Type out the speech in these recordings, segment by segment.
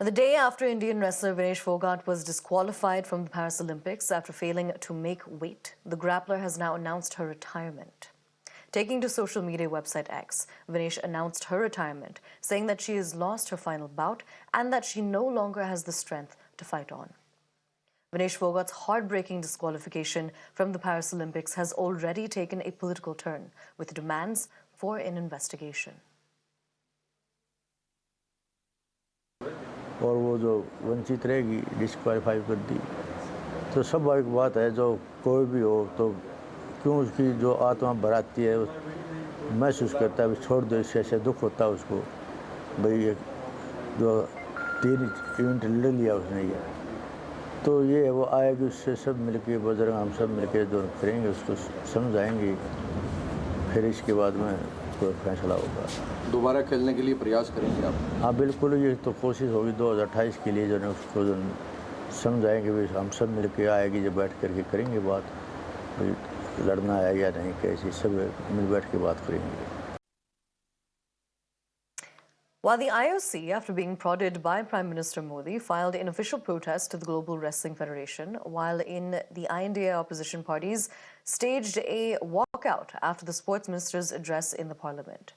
The day after Indian wrestler Vinesh Fogart was disqualified from the Paris Olympics after failing to make weight, the grappler has now announced her retirement. Taking to social media website X, Vinesh announced her retirement, saying that she has lost her final bout and that she no longer has the strength to fight on. Vinesh Fogart's heartbreaking disqualification from the Paris Olympics has already taken a political turn, with demands for an investigation. और वो जो वंचित रहेगी disqualify कर दी तो स्वाभाविक बात है। जो कोई भी हो तो क्यों उसकी जो आत्मा भराती है महसूस करता है छोड़ दो, इससे ऐसे दुख होता है उसको। भाई जो 3 इवेंट लड़ लिया उसने ये तो ये वो आएगी उससे सब मिलके बजरंग हम सब मिलके जो करेंगे उसको समझाएंगे, फिर इसके बाद में कोई फैसला होगा। दोबारा खेलने के लिए प्रयास करेंगे आप? हाँ बिल्कुल, ये तो कोशिश होगी 2028 के लिए जो है उसको जो समझाएंगे भी हम सब मिलके आएगी जब बैठ करके करेंगे बात, लड़ना है या नहीं कैसे सब मिल बैठ के बात करेंगे। While the IOC, after being prodded by Prime Minister Modi, filed an official protest to the Global Wrestling Federation, while in the INDA opposition parties staged a walkout after the sports minister's address in the parliament.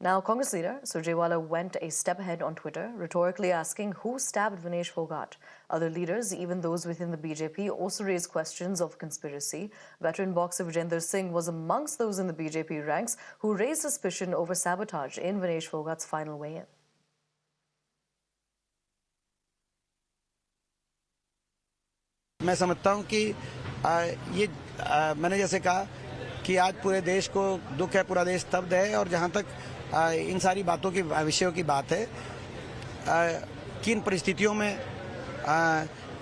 Now, Congress leader Surjewala went a step ahead on Twitter, rhetorically asking who stabbed Vinesh Fogart. Other leaders, even those within the BJP, also raised questions of conspiracy. Veteran boxer Vijender Singh was amongst those in the BJP ranks who raised suspicion over sabotage in Vinesh Fogart's final weigh-in. मैं समझता हूं कि ये मैंने जैसे कहा कि आज पूरे देश को दुख है, पूरा देश स्तब्ध है और जहां तक इन सारी बातों की विषयों की बात है, किन परिस्थितियों में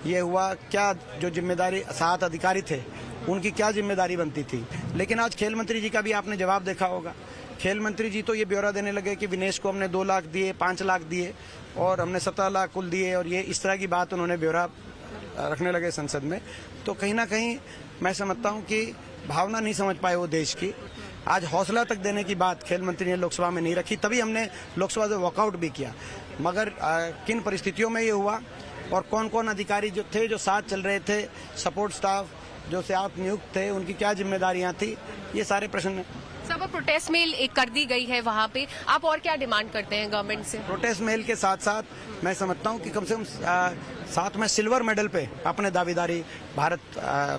ये हुआ, क्या जो जिम्मेदारी 7 अधिकारी थे उनकी क्या जिम्मेदारी बनती थी। लेकिन आज खेल मंत्री जी का भी आपने जवाब देखा होगा। खेल मंत्री जी तो ये ब्यौरा देने लगे कि विनेश को हमने 2 लाख दिए, 5 लाख दिए और हमने 17 लाख कुल दिए, और ये इस तरह की बात उन्होंने ब्यौरा रखने लगे संसद में। तो कहीं ना कहीं मैं समझता हूं कि भावना नहीं समझ पाए वो देश की। आज हौसला तक देने की बात खेल मंत्री ने लोकसभा में नहीं रखी, तभी हमने लोकसभा से वॉकआउट भी किया। मगर किन परिस्थितियों में ये हुआ और कौन कौन अधिकारी जो थे, जो साथ चल रहे थे, सपोर्ट स्टाफ जो से आप नियुक्त थे, उनकी क्या जिम्मेदारियां थी, ये सारे प्रश्न। सब प्रोटेस्ट मेल एक कर दी गई है वहाँ पे, आप और क्या डिमांड करते हैं गवर्नमेंट से? प्रोटेस्ट मेल के साथ साथ मैं समझता हूँ कि कम से कम साथ में सिल्वर मेडल पे अपने दावेदारी भारत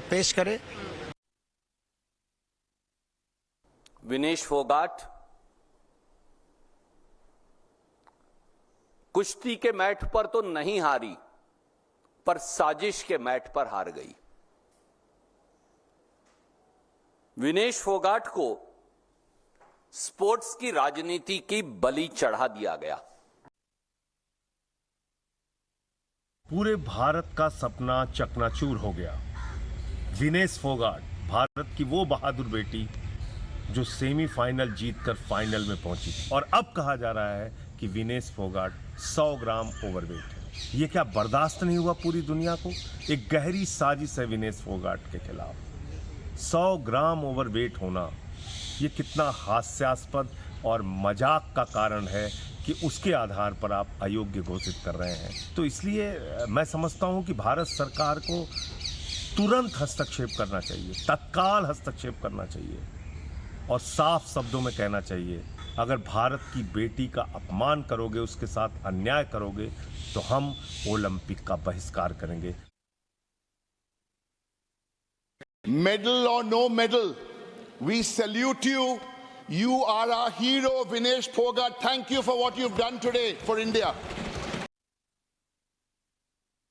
पेश करे। विनेश फोगाट कुश्ती के मैट पर तो नहीं हारी, पर साजिश के मैट पर हार गई। विनेश फोगाट को स्पोर्ट्स की राजनीति की बलि चढ़ा दिया गया। पूरे भारत का सपना चकनाचूर हो गया। विनेश फोगाट, भारत की वो बहादुर बेटी जो सेमीफाइनल जीतकर फाइनल में पहुंची, और अब कहा जा रहा है कि विनेश फोगाट 100 ग्राम ओवरवेट है। ये क्या बर्दाश्त नहीं हुआ पूरी दुनिया को? एक गहरी साजिश है विनेश फोगाट के खिलाफ। 100 ग्राम ओवरवेट होना ये कितना हास्यास्पद और मजाक का कारण है कि उसके आधार पर आप अयोग्य घोषित कर रहे हैं। तो इसलिए मैं समझता हूं कि भारत सरकार को तुरंत हस्तक्षेप करना चाहिए, तत्काल हस्तक्षेप करना चाहिए और साफ शब्दों में कहना चाहिए, अगर भारत की बेटी का अपमान करोगे, उसके साथ अन्याय करोगे, तो हम ओलंपिक का बहिष्कार करेंगे। Medal or no medal, we salute you. You are our hero, Vinesh Fogart. Thank you for what you've done today for India.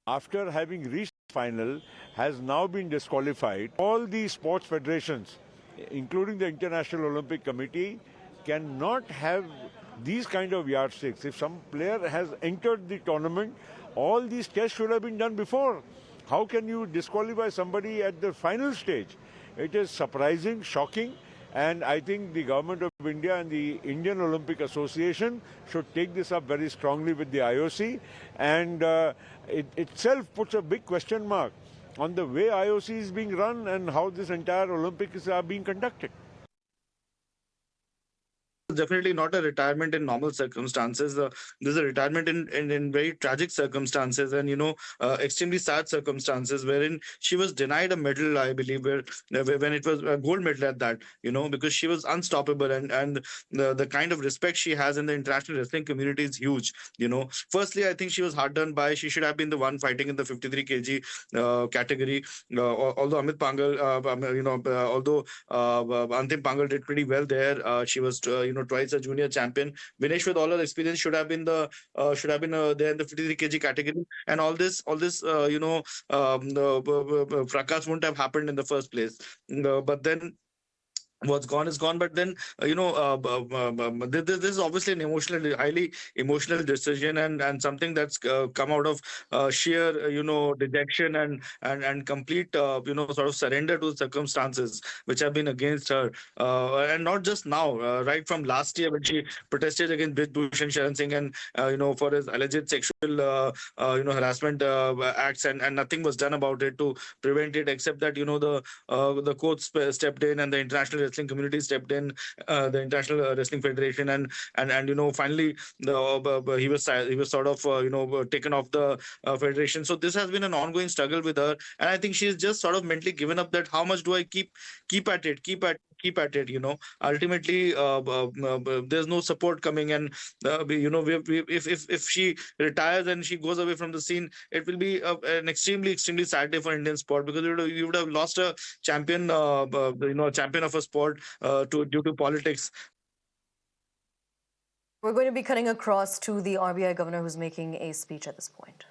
After having reached final, has now been disqualified. All the sports federations, including the International Olympic Committee, cannot have these kind of yardsticks. If some player has entered the tournament, all these tests should have been done before. How can you disqualify somebody at the final stage? It is surprising, shocking, and I think the government of India and the Indian Olympic Association should take this up very strongly with the IOC, and it itself puts a big question mark on the way IOC is being run and how this entire Olympics are being conducted. definitely not a retirement in normal circumstances. This is a retirement in very tragic circumstances, and extremely sad circumstances, wherein she was denied a medal, I believe, when it was a gold medal at that. Because she was unstoppable, and the kind of respect she has in the international wrestling community is huge. Firstly, I think she was hard done by. She should have been the one fighting in the 53 kg category. Although Amit Pangal, although Antim Pangal did pretty well there. She was twice a junior champion. Vinesh, with all her experience, should have been there in the 53 kg category. And all this fracas wouldn't have happened in the first place. But then what's gone is gone. But then this is obviously an highly emotional decision, and something that's come out of sheer dejection and complete sort of surrender to the circumstances which have been against her, and not just now, right from last year when she protested against Brij Bhushan Sharan Singh and for his alleged sexual harassment acts, and nothing was done about it to prevent it, except that the courts stepped in and the international wrestling community stepped in, the International Wrestling Federation, and finally he was sort of taken off the federation. So this has been an ongoing struggle with her, and I think she's just sort of mentally given up that how much do I keep at it. Ultimately there's no support coming, and if she retires and she goes away from the scene, it will be an extremely sad day for Indian sport, because you would have lost a champion, a champion of a sport due to politics. We're going to be cutting across to the RBI governor, who's making a speech at this point.